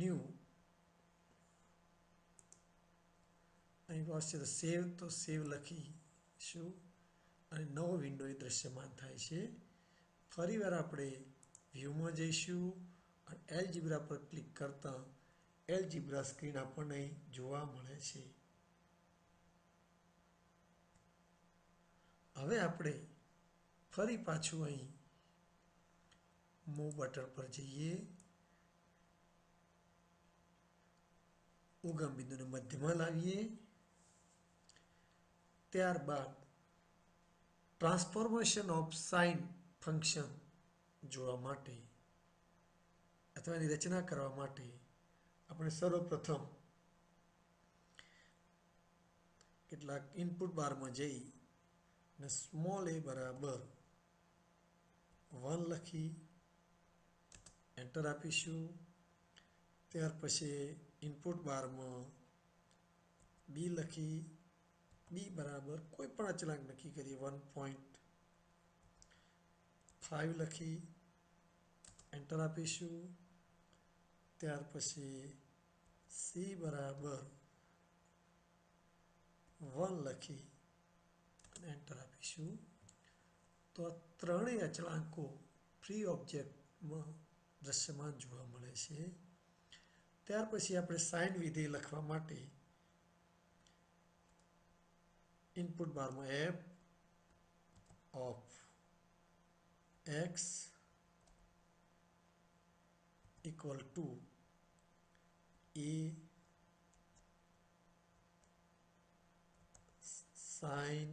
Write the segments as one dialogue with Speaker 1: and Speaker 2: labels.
Speaker 1: New, અહીં પાસે તો સેવ, તો સેવ લખીશું અને નવો વિન્ડો એ દ્રશ્યમાન થાય છે. ફરીવાર આપણે વ્યૂમાં જઈશું અને એલ્જિબ્રા પર ક્લિક કરતા એલ્જિબ્રા સ્ક્રીન આપણને જોવા મળે છે. હવે આપણે ફરી પાછું અહીં મૂવ બટન પર જઈએ, ઉગમ બિંદુને મધ્યમાં લાવીએ, ત્યારબાદ ટ્રાન્સફોર્મેશન ઓફ સાઇન ફંક્શન જોવા માટે અથવા એની રચના કરવા માટે આપણે સર્વપ્રથમ કેટલાક ઇનપુટ બારમાં જઈ અને સ્મોલ a બરાબર 1 લખી એન્ટર આપીશું. ત્યાર પછી ઇનપુટ બારમાં b લખી b બરાબર કોઈ પણ અચળાંક નક્કી કરીએ 1.5 લખી એન્ટર આપીશું. ત્યાર પછી c બરાબર 1 લખી અને એન્ટર આપીશું. તો આ ત્રણેય અચળાંકો ફ્રી ઓબ્જેક્ટમાં દ્રશ્યમાન જોવા મળે છે. ત્યાર પછી આપણે સાઇન વિધેય લખવા માટે ઇનપુટ બારમાં f of x equal to a sin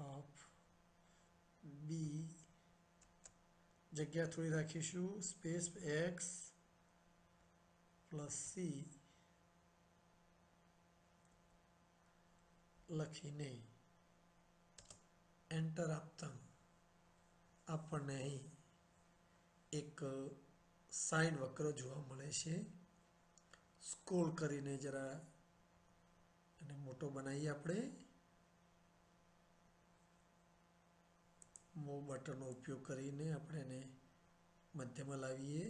Speaker 1: of b જગ્યા થોડી રાખીશું, સ્પેસ x પ્લસ c લખીને એન્ટર આપતા આપણને અહીં એક સાઇન વક્ર જોવા મળે છે. સ્ક્રોલ કરીને જરા એને મોટો બનાવીએ. આપણે મૂવ બટનનો ઉપયોગ કરીને આપણે એને મધ્યમાં લાવીએ.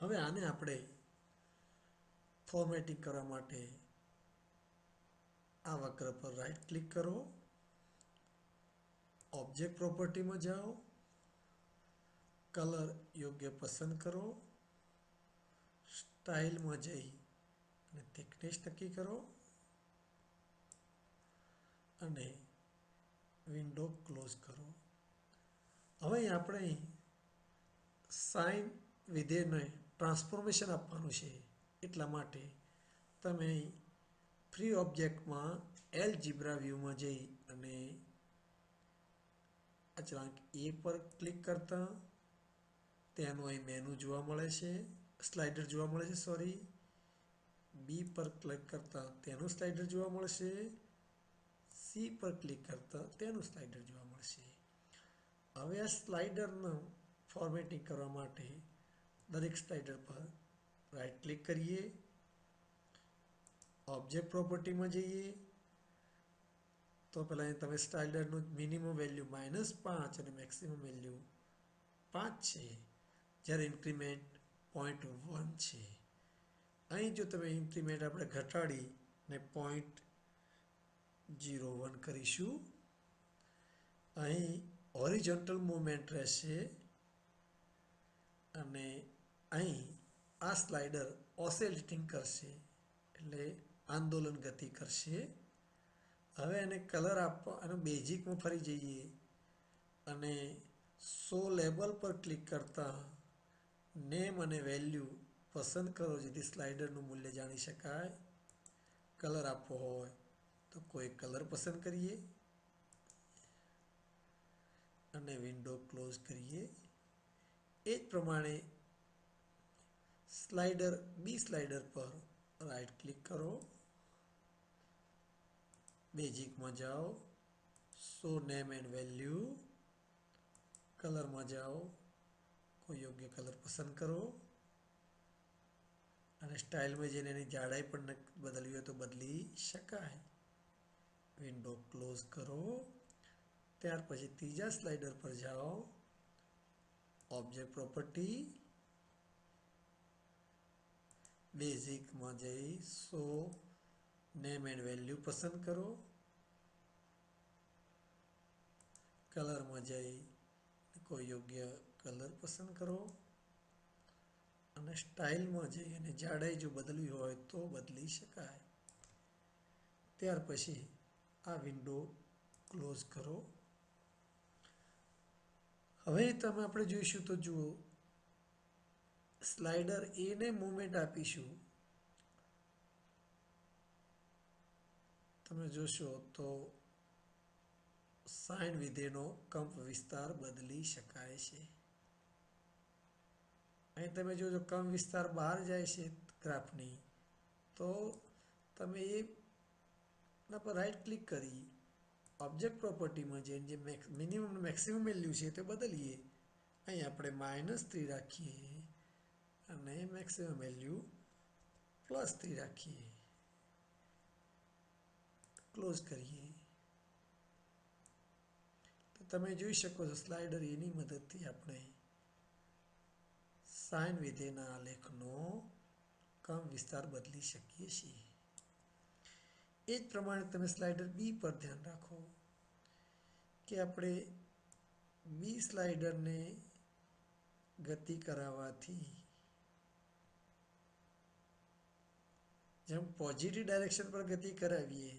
Speaker 1: હવે આને આપણે ફોર્મેટિંગ કરવા માટે આ વક્ર પર રાઈટ ક્લિક કરો, ઓબ્જેક્ટ પ્રોપર્ટીમાં જાઓ, કલર યોગ્ય પસંદ કરો, સ્ટાઇલમાં જઈ અને થિકનેસ નક્કી કરો અને વિન્ડો ક્લોઝ કરો. હવે આપણે સાઇન વિધેયને ટ્રાન્સફોર્મેશન આપવાનું છે, એટલા માટે તમે ફ્રી ઓબ્જેક્ટમાં એલ્જિબ્રા વ્યૂમાં જઈ અને અચળાંક a પર ક્લિક કરતા તેનું અહીં મેનુ જોવા મળે છે, સ્લાઇડર જોવા મળે છે, b પર ક્લિક કરતા તેનું સ્લાઇડર જોવા મળશે, c પર ક્લિક કરતા તેનું સ્લાઇડર જોવા મળશે. હવે આ સ્લાઇડરનું ફોર્મેટિંગ કરવા માટે દરેક સ્લાઇડર પર રાઈટ ક્લિક કરીએ, ઓબ્જેક્ટ પ્રોપર્ટીમાં જઈએ તો પહેલાં તમે સ્લાઇડરનું મિનિમમ વેલ્યુ -5 અને મેક્સિમમ વેલ્યુ 5 છે, જ્યારે ઇન્ક્રીમેન્ટ 0.1 છે. અહીં જો તમે ઇન્ક્રીમેન્ટ આપણે ઘટાડીને 0.01 કરીશું, અહીં હોરિઝોન્ટલ મૂવમેન્ટ રહેશે અને અહીં આ સ્લાઇડર ઓસિલેટિંગ કરશે, એટલે આંદોલન ગતિ કરશે. હવે એને કલર આપવા અને બેઝિકમાં ફરી જઈએ અને શો લેબલ પર ક્લિક કરતા નેમ અને વેલ્યુ પસંદ કરો, જેથી સ્લાઇડરનું મૂલ્ય જાણી શકાય. કલર આપવો હોય તો કોઈ કલર પસંદ કરીએ અને વિન્ડો ક્લોઝ કરીએ. એ જ પ્રમાણે બી સ્લાઇડર પર રાઈટ ક્લિક કરો, બેઝિકમાં જાઓ, શો નેમ એન્ડ વેલ્યુ, કલરમાં જાઓ, કોઈ યોગ્ય કલર પસંદ કરો અને સ્ટાઇલમાં જઈને એની જાડાઈ પણ બદલવી હોય તો બદલી શકાય. વિન્ડો ક્લોઝ કરો. ત્યાર પછી ત્રીજા સ્લાઇડર પર જાઓ, ઓબ્જેક્ટ પ્રોપર્ટી, બેઝિકમાં જઈ સો નેમ એન્ડ વેલ્યુ પસંદ કરો, કલરમાં જઈ કોઈ યોગ્ય કલર પસંદ કરો અને સ્ટાઇલમાં જઈ અને જાડાઈ જો બદલવી હોય તો બદલી શકાય. ત્યાર પછી આ વિન્ડો ક્લોઝ કરો. હવે તમે આપણે જોઈશું તો જુઓ સ્લાઇડર એને મૂવમેન્ટ આપીશું. તમે જોશો તો સાઇન વિધેયનો કંપ વિસ્તાર બદલી શકાય છે. અહીં તમે જોજો કંપ વિસ્તાર બહાર જાય છે ગ્રાફની, તો તમે એના પર રાઈટ ક્લિક કરી ઓબ્જેક્ટ પ્રોપર્ટીમાં જઈને જે મિનિમમ મેક્સિમમ વેલ્યુ છે તે બદલીએ. અહીં આપણે -3 રાખીએ અને મેક્સિમમ વેલ્યુ +3 રાખીએ. ક્લોઝ કરીએ તો તમે જોઈ શકો છો સ્લાઇડર એની મદદથી આપણે સાઇન વિધેયના આલેખનો કંપ વિસ્તાર બદલી શકીએ છીએ. એ જ પ્રમાણે તમે સ્લાઇડર બી પર ધ્યાન રાખો કે આપણે બી સ્લાઇડરને ગતિ કરાવવાથી જેમ પોઝિટિવ ડાયરેક્શન પર ગતિ કરાવીએ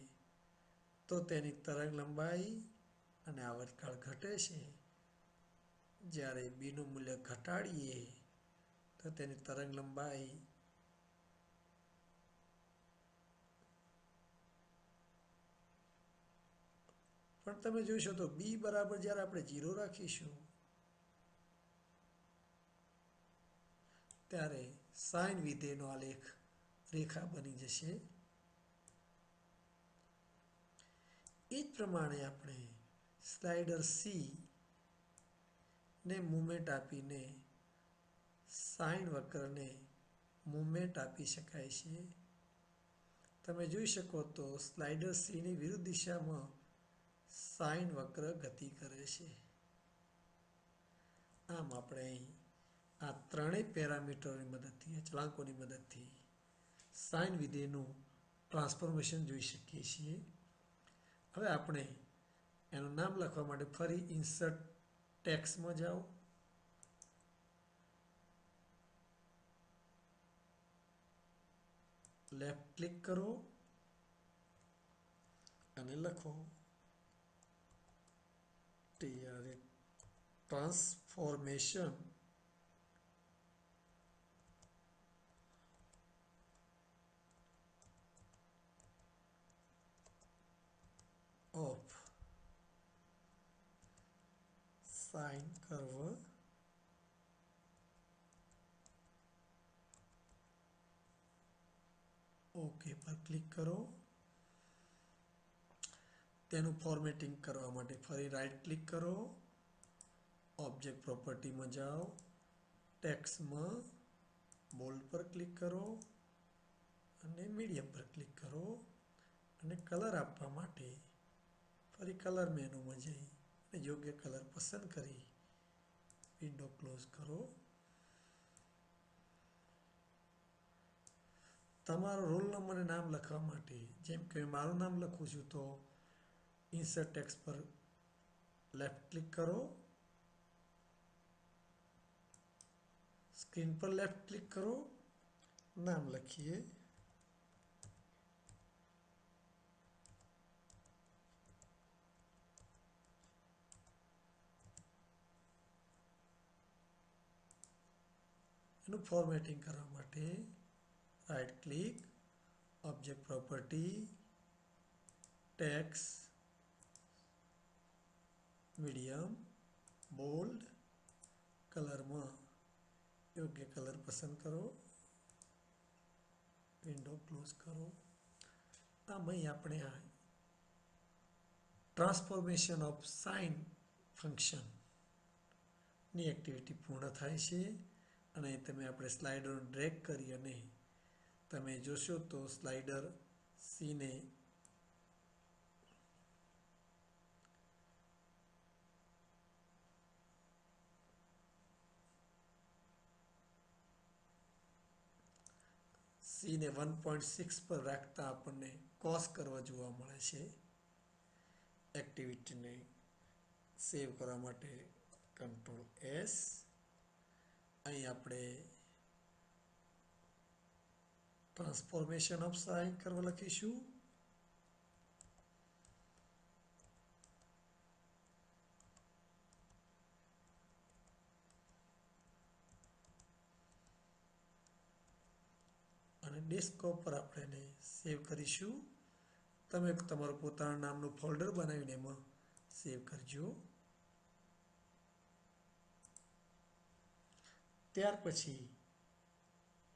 Speaker 1: તો તેની તરંગ લંબાઈ અને આવર્તકાળ ઘટે છે. જ્યારે બીનું મૂલ્ય ઘટાડીએ તો તેની તરંગ લંબાઈ પણ તમે જોશો તો બી બરાબર જ્યારે આપણે 0 રાખીશું ત્યારે સાઇન વિધેયનો આલેખ રેખા બની જશે. એ જ પ્રમાણે આપણે સ્લાઇડર સી ને મૂવમેન્ટ આપીને સાઇન વક્રને મૂવમેન્ટ આપી શકાય છે. તમે જોઈ શકો તો સ્લાઇડર સીની વિરુદ્ધ દિશામાં સાઇન વક્ર ગતિ કરે છે. આમ આપણે અહીં આ ત્રણેય પેરામીટરોની મદદથી, અચળાંકોની મદદથી સાઇન વિધેયનું ટ્રાન્સફોર્મેશન જોઈ શકીએ છીએ. હવે આપણે એનું નામ લખવા માટે ફરી ઇન્સર્ટ ટેક્સ્ટમાં જાઓ. લેફ્ટ ક્લિક કરો અને લખો transformation of sine curve okay પર ક્લિક કરો. તેનું ફોર્મેટિંગ કરવા માટે ફરી રાઈટ ક્લિક કરો, ઓબ્જેક્ટ પ્રોપર્ટીમાં જાઓ, ટેક્સ્ટમાં બોલ્ડ પર ક્લિક કરો અને મીડિયમ પર ક્લિક કરો અને કલર આપવા માટે ફરી કલર મેનુમાં જઈ અને યોગ્ય કલર પસંદ કરી વિન્ડો ક્લોઝ કરો. તમારો રોલ નંબર અને નામ લખવા માટે જેમ કે મારું નામ લખું છું તો ઇન્સર્ટ ટેક્સ્ટ પર લેફ્ટ ક્લિક કરો, સ્ક્રીન પર લેફ્ટ ક્લિક કરો, નામ લખીએ એનું ફોર્મેટિંગ કરવા માટે right click, object property, text, medium, bold, કલરમાં યોગ્ય કલર પસંદ કરો, વિન્ડો ક્લોઝ કરો. આમ અહીં આપણે આ ટ્રાન્સફોર્મેશન ઓફ સાઇન ફંક્શનની એક્ટિવિટી પૂર્ણ થાય છે. અને તમે આપણે સ્લાઇડર ડ્રેગ કરી અને તમે જોશો તો સ્લાઇડર સીને સીને 1.6 પર રાખતા આપણને કોસ કરવા જોવા મળે છે. એક્ટિવિટીને સેવ કરવા માટે કંટ્રોલ S. અહીં આપણે ટ્રાન્સફોર્મેશન ઓફ સાઇન કરવા લખીશું. અને ડેસ્કટોપ પર આપણે એને સેવ કરીશું. તમે તમારું પોતાના નામનું ફોલ્ડર બનાવીને એમાં સેવ કરજો. ત્યાર પછી